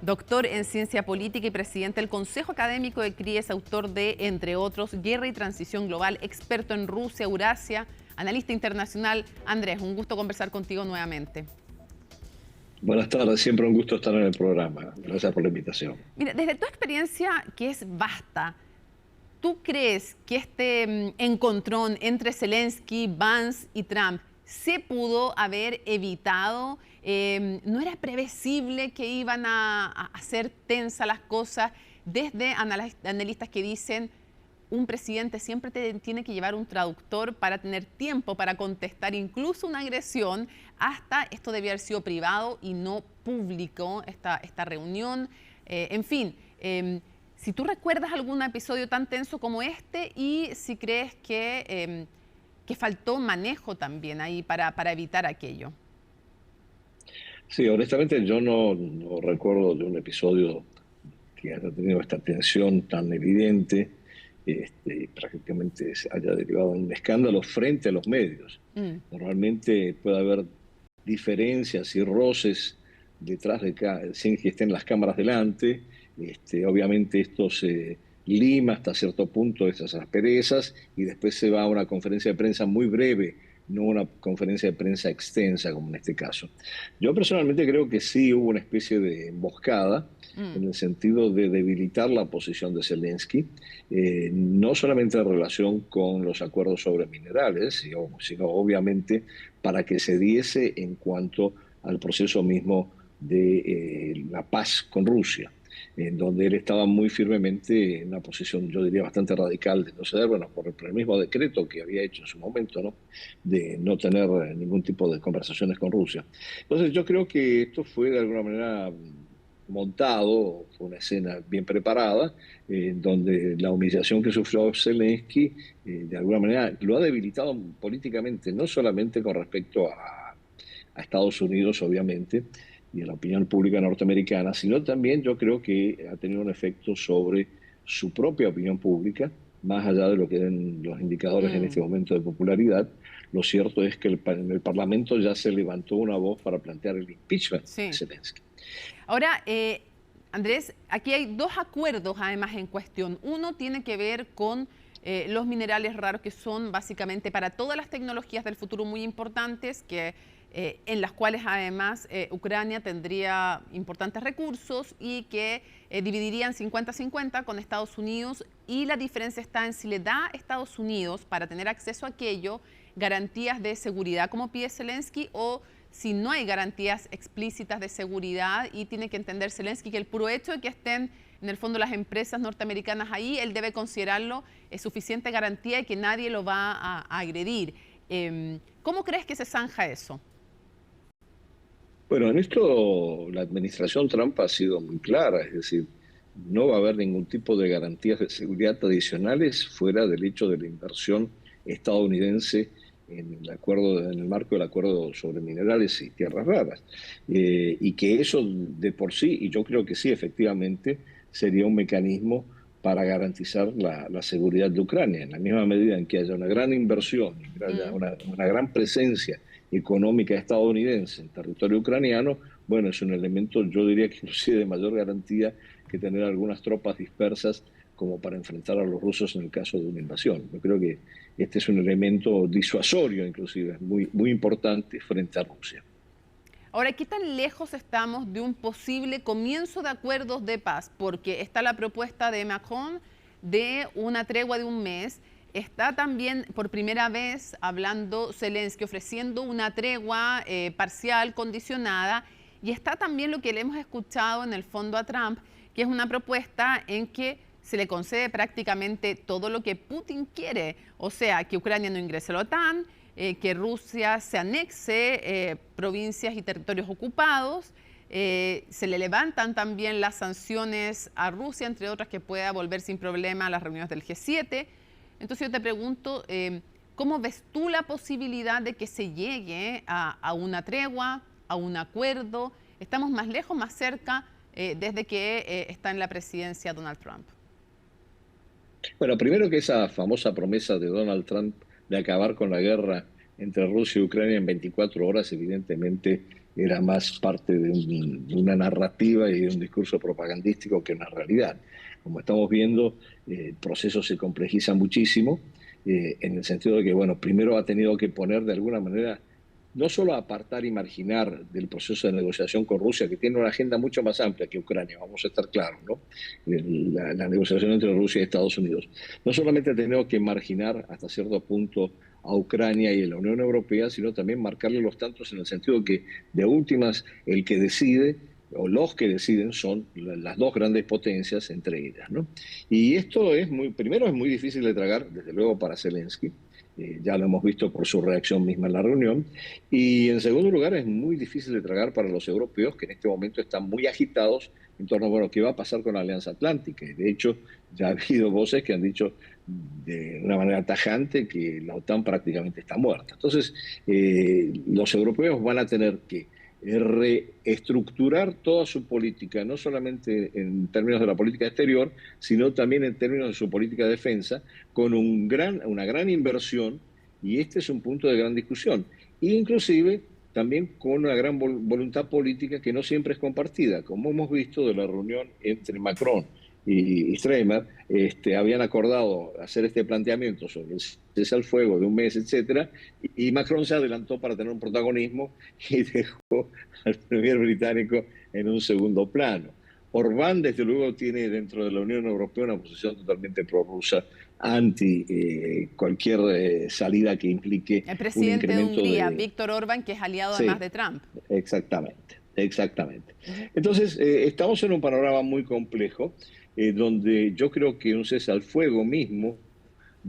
doctor en Ciencia Política y presidente del Consejo Académico de CRIES, autor de, entre otros, Guerra y Transición Global, experto en Rusia, Eurasia, analista internacional. Andrés, un gusto conversar contigo nuevamente. Buenas tardes, siempre un gusto estar en el programa. Gracias por la invitación. Mira, desde tu experiencia, que es vasta, ¿tú crees que este encontrón entre Zelensky, Vance y Trump se pudo haber evitado? ¿No era previsible que iban a hacer tensas las cosas? Desde analistas que dicen, un presidente siempre tiene que llevar un traductor para tener tiempo para contestar incluso una agresión, hasta esto debía haber sido privado y no público, esta reunión. En fin, si tú recuerdas algún episodio tan tenso como este, y si crees que faltó manejo también ahí para evitar aquello. Sí, honestamente yo no recuerdo de un episodio que haya tenido esta tensión tan evidente, prácticamente haya derivado en un escándalo frente a los medios. Normalmente puede haber diferencias y roces detrás sin que estén las cámaras delante. Obviamente esto se lima hasta cierto punto estas asperezas y después se va a una conferencia de prensa muy breve, no una conferencia de prensa extensa como en este caso. Yo personalmente creo que sí hubo una especie de emboscada en el sentido de debilitar la posición de Zelensky, no solamente en relación con los acuerdos sobre minerales, sino obviamente para que se diese en cuanto al proceso mismo de la paz con Rusia, en donde él estaba muy firmemente en una posición, yo diría, bastante radical de no ceder, bueno, por el mismo decreto que había hecho en su momento, ¿no?, de no tener ningún tipo de conversaciones con Rusia. Entonces yo creo que esto fue de alguna manera montado, fue una escena bien preparada, donde la humillación que sufrió Zelensky de alguna manera lo ha debilitado políticamente, no solamente con respecto a Estados Unidos, obviamente, y a la opinión pública norteamericana, sino también yo creo que ha tenido un efecto sobre su propia opinión pública, más allá de lo que den los indicadores en este momento de popularidad. Lo cierto es que en el Parlamento ya se levantó una voz para plantear el impeachment de Zelensky. Ahora, Andrés, aquí hay dos acuerdos además en cuestión. Uno tiene que ver con los minerales raros, que son básicamente para todas las tecnologías del futuro muy importantes, en las cuales además Ucrania tendría importantes recursos y que dividirían 50-50 con Estados Unidos, y la diferencia está en si le da a Estados Unidos, para tener acceso a aquello, garantías de seguridad como pide Zelensky, o si no hay garantías explícitas de seguridad y tiene que entender Zelensky que el puro hecho de que estén en el fondo las empresas norteamericanas ahí, él debe considerarlo suficiente garantía de que nadie lo va a agredir. ¿Cómo crees que se zanja eso? Bueno, en esto la administración Trump ha sido muy clara, es decir, no va a haber ningún tipo de garantías de seguridad adicionales fuera del hecho de la inversión estadounidense en el marco del acuerdo sobre minerales y tierras raras. Y que eso de por sí, y yo creo que sí, efectivamente, sería un mecanismo para garantizar la seguridad de Ucrania, en la misma medida en que haya una gran inversión, que haya una gran presencia económica estadounidense en territorio ucraniano. Bueno, es un elemento, yo diría que inclusive de mayor garantía que tener algunas tropas dispersas como para enfrentar a los rusos en el caso de una invasión. Yo creo que este es un elemento disuasorio, inclusive, muy, muy importante frente a Rusia. Ahora, ¿qué tan lejos estamos de un posible comienzo de acuerdos de paz? Porque está la propuesta de Macron de una tregua de un mes. Está también por primera vez hablando Zelensky, ofreciendo una tregua parcial, condicionada. Y está también lo que le hemos escuchado en el fondo a Trump, que es una propuesta en que se le concede prácticamente todo lo que Putin quiere. O sea, que Ucrania no ingrese a la OTAN, que Rusia se anexe provincias y territorios ocupados. Se le levantan también las sanciones a Rusia, entre otras, que pueda volver sin problema a las reuniones del G7. Entonces yo te pregunto, ¿cómo ves tú la posibilidad de que se llegue a una tregua, a un acuerdo? ¿Estamos más lejos, más cerca desde que está en la presidencia Donald Trump? Bueno, primero que esa famosa promesa de Donald Trump de acabar con la guerra entre Rusia y Ucrania en 24 horas, evidentemente era más parte de una narrativa y de un discurso propagandístico que una realidad. Como estamos viendo, el proceso se complejiza muchísimo, en el sentido de que, bueno, primero ha tenido que poner de alguna manera, no solo apartar y marginar del proceso de negociación con Rusia, que tiene una agenda mucho más amplia que Ucrania, vamos a estar claros, ¿no? La negociación entre Rusia y Estados Unidos. No solamente ha tenido que marginar hasta cierto punto a Ucrania y a la Unión Europea, sino también marcarle los tantos en el sentido que, de últimas, el que decide, o los que deciden, son las dos grandes potencias entre ellas, ¿no? Y esto primero es muy difícil de tragar, desde luego para Zelensky, ya lo hemos visto por su reacción misma en la reunión, y en segundo lugar es muy difícil de tragar para los europeos, que en este momento están muy agitados en torno a, bueno, qué va a pasar con la Alianza Atlántica. Y de hecho, ya ha habido voces que han dicho de una manera tajante que la OTAN prácticamente está muerta. Entonces, los europeos van a tener que reestructurar toda su política, no solamente en términos de la política exterior, sino también en términos de su política de defensa, con una gran inversión, y este es un punto de gran discusión, e inclusive también con una gran voluntad política que no siempre es compartida, como hemos visto de la reunión entre Macron y Steinmeier, habían acordado hacer este planteamiento sobre el cese al fuego de un mes, etcétera, y Macron se adelantó para tener un protagonismo y dejó al premier británico en un segundo plano. Orbán, desde luego, tiene dentro de la Unión Europea una posición totalmente prorrusa, anti cualquier salida que implique el presidente de Hungría, Víctor Orbán, que es aliado además de Trump. Exactamente. Entonces, estamos en un panorama muy complejo, donde yo creo que un cese al fuego mismo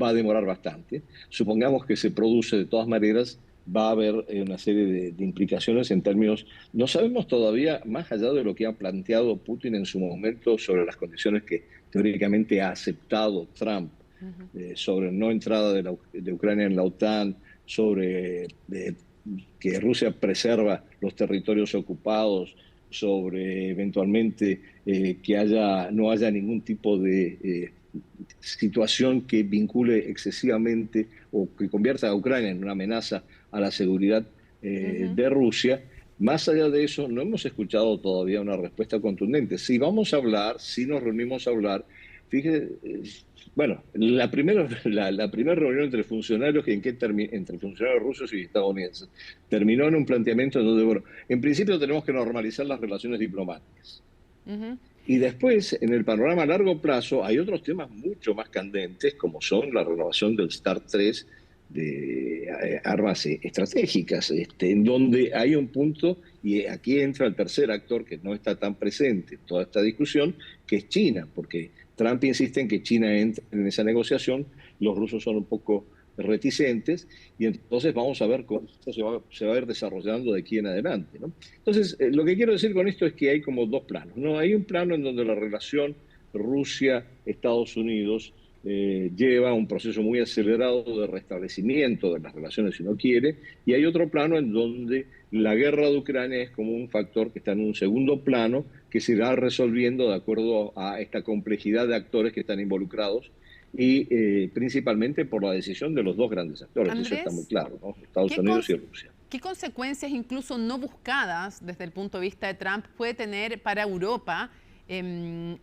va a demorar bastante. Supongamos que se produce de todas maneras, va a haber una serie de implicaciones en términos, no sabemos todavía, más allá de lo que ha planteado Putin en su momento sobre las condiciones que teóricamente ha aceptado Trump, sobre no entrada de Ucrania en la OTAN, sobre que Rusia preserva los territorios ocupados, sobre eventualmente que no haya ningún tipo de situación que vincule excesivamente o que convierta a Ucrania en una amenaza a la seguridad de Rusia. Más allá de eso, no hemos escuchado todavía una respuesta contundente. Si vamos a hablar, si nos reunimos a hablar, fíjese, bueno, la primera reunión entre funcionarios, entre funcionarios rusos y estadounidenses, terminó en un planteamiento en donde, bueno, en principio tenemos que normalizar las relaciones diplomáticas. Y después, en el panorama a largo plazo, hay otros temas mucho más candentes, como son la renovación del START 3 de armas estratégicas, en donde hay un punto, y aquí entra el tercer actor que no está tan presente en toda esta discusión, que es China, porque Trump insiste en que China entre en esa negociación, los rusos son un poco reticentes, y entonces vamos a ver cómo esto se va a ir desarrollando de aquí en adelante, ¿no? Entonces, lo que quiero decir con esto es que hay como dos planos, ¿no? Hay un plano en donde la relación Rusia-Estados Unidos lleva un proceso muy acelerado de restablecimiento de las relaciones, si no quiere, y hay otro plano en donde la guerra de Ucrania es como un factor que está en un segundo plano que se irá resolviendo de acuerdo a esta complejidad de actores que están involucrados y principalmente por la decisión de los dos grandes actores. Andrés, eso está muy claro, ¿no? Estados Unidos y Rusia. ¿Qué consecuencias, incluso no buscadas desde el punto de vista de Trump, puede tener para Europa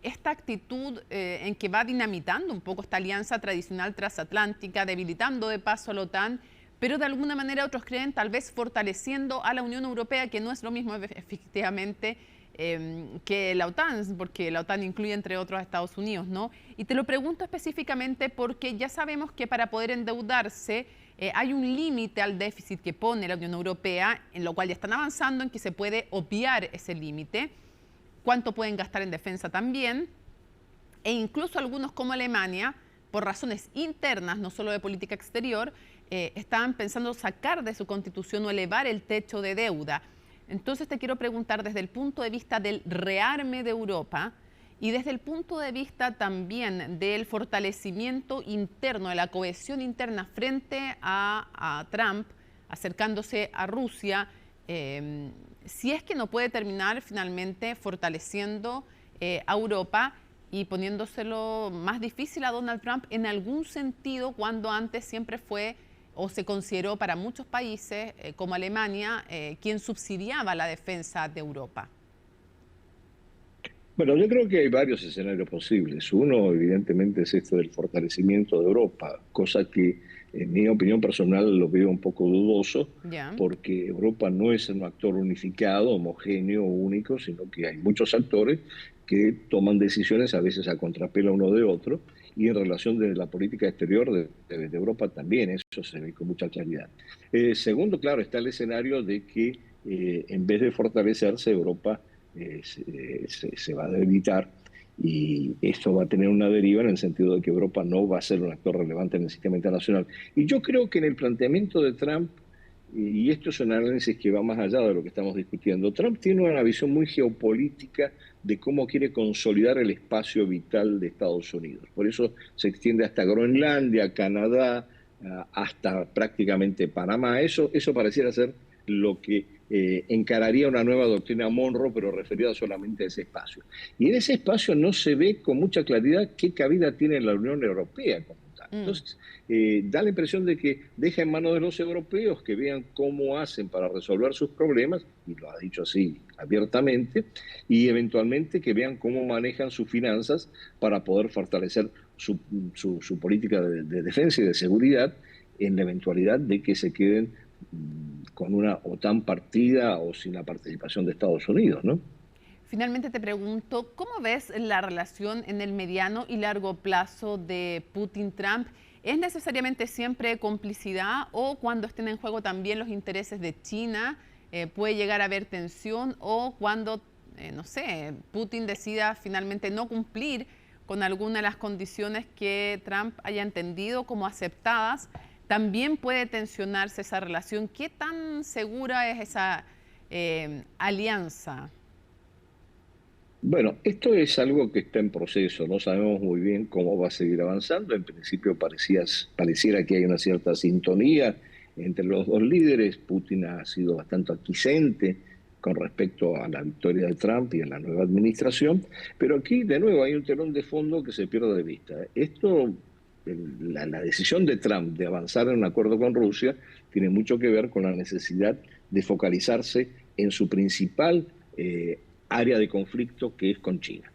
esta actitud en que va dinamitando un poco esta alianza tradicional transatlántica, debilitando de paso a la OTAN, pero de alguna manera otros creen tal vez fortaleciendo a la Unión Europea, que no es lo mismo efectivamente que la OTAN, porque la OTAN incluye entre otros a Estados Unidos, ¿no? Y te lo pregunto específicamente porque ya sabemos que para poder endeudarse hay un límite al déficit que pone la Unión Europea, en lo cual ya están avanzando en que se puede obviar ese límite. Cuánto pueden gastar en defensa también, e incluso algunos como Alemania, por razones internas, no solo de política exterior, estaban pensando sacar de su constitución o elevar el techo de deuda. Entonces te quiero preguntar desde el punto de vista del rearme de Europa y desde el punto de vista también del fortalecimiento interno, de la cohesión interna frente a Trump, acercándose a Rusia, si es que no puede terminar finalmente fortaleciendo a Europa, y poniéndoselo más difícil a Donald Trump en algún sentido, cuando antes siempre fue o se consideró para muchos países, como Alemania, quien subsidiaba la defensa de Europa. Bueno, yo creo que hay varios escenarios posibles. Uno, evidentemente, es esto del fortalecimiento de Europa, cosa que, en mi opinión personal, lo veo un poco dudoso, porque Europa no es un actor unificado, homogéneo, único, sino que hay muchos actores que toman decisiones a veces a contrapelo uno de otro, y en relación de la política exterior de Europa también, eso se ve con mucha claridad. Segundo, claro, está el escenario de que en vez de fortalecerse, Europa se va a debilitar, y esto va a tener una deriva en el sentido de que Europa no va a ser un actor relevante en el sistema internacional. Y yo creo que en el planteamiento de Trump, y esto es un análisis que va más allá de lo que estamos discutiendo, Trump tiene una visión muy geopolítica de cómo quiere consolidar el espacio vital de Estados Unidos. Por eso se extiende hasta Groenlandia, Canadá, hasta prácticamente Panamá. Eso pareciera ser lo que encararía una nueva doctrina Monroe, pero referida solamente a ese espacio. Y en ese espacio no se ve con mucha claridad qué cabida tiene la Unión Europea como tal. Entonces, da la impresión de que deja en manos de los europeos que vean cómo hacen para resolver sus problemas, y lo ha dicho así abiertamente, y eventualmente que vean cómo manejan sus finanzas para poder fortalecer su política de defensa y de seguridad en la eventualidad de que se queden con una OTAN partida o sin la participación de Estados Unidos, ¿no? Finalmente te pregunto, ¿cómo ves la relación en el mediano y largo plazo de Putin-Trump? ¿Es necesariamente siempre complicidad, o cuando estén en juego también los intereses de China puede llegar a haber tensión, o cuando, no sé, Putin decida finalmente no cumplir con alguna de las condiciones que Trump haya entendido como aceptadas, también puede tensionarse esa relación? ¿Qué tan segura es esa alianza? Bueno, esto es algo que está en proceso, no sabemos muy bien cómo va a seguir avanzando. En principio pareciera que hay una cierta sintonía entre los dos líderes. Putin ha sido bastante aquiescente con respecto a la victoria de Trump y a la nueva administración, pero aquí de nuevo hay un telón de fondo que se pierde de vista. La decisión de Trump de avanzar en un acuerdo con Rusia tiene mucho que ver con la necesidad de focalizarse en su principal área de conflicto, que es con China.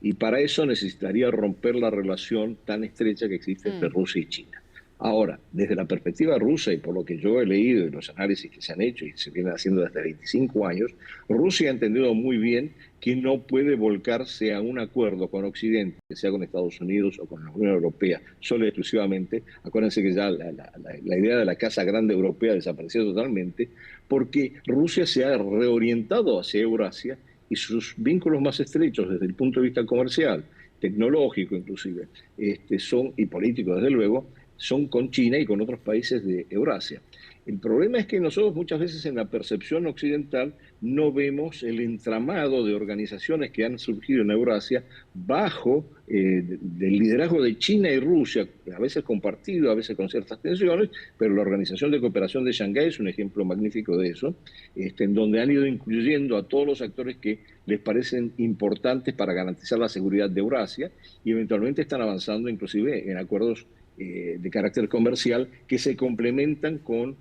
Y para eso necesitaría romper la relación tan estrecha que existe entre Rusia y China. Ahora, desde la perspectiva rusa, y por lo que yo he leído y los análisis que se han hecho y se vienen haciendo desde 25 años, Rusia ha entendido muy bien que no puede volcarse a un acuerdo con Occidente, sea con Estados Unidos o con la Unión Europea, solo y exclusivamente. Acuérdense que ya la idea de la Casa Grande Europea desapareció totalmente, porque Rusia se ha reorientado hacia Eurasia, y sus vínculos más estrechos desde el punto de vista comercial, tecnológico inclusive, y político desde luego, son con China y con otros países de Eurasia. El problema es que nosotros muchas veces en la percepción occidental no vemos el entramado de organizaciones que han surgido en Eurasia bajo del liderazgo de China y Rusia, a veces compartido, a veces con ciertas tensiones, pero la Organización de Cooperación de Shanghái es un ejemplo magnífico de eso, en donde han ido incluyendo a todos los actores que les parecen importantes para garantizar la seguridad de Eurasia, y eventualmente están avanzando inclusive en acuerdos de carácter comercial que se complementan con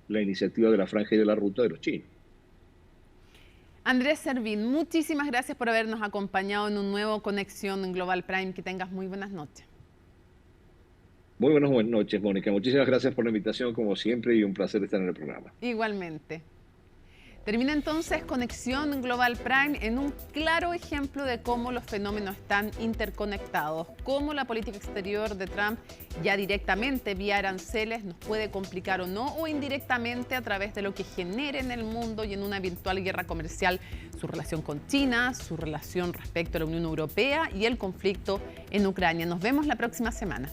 la iniciativa de la Franja y de la Ruta de los chinos. Andrés Servín, muchísimas gracias por habernos acompañado en un nuevo Conexión en Global Prime. Que tengas muy buenas noches. Muy buenas noches, Mónica. Muchísimas gracias por la invitación, como siempre, y un placer estar en el programa. Igualmente. Termina entonces Conexión Global Prime en un claro ejemplo de cómo los fenómenos están interconectados, cómo la política exterior de Trump ya directamente vía aranceles nos puede complicar o no, o indirectamente a través de lo que genere en el mundo y en una eventual guerra comercial, su relación con China, su relación respecto a la Unión Europea y el conflicto en Ucrania. Nos vemos la próxima semana.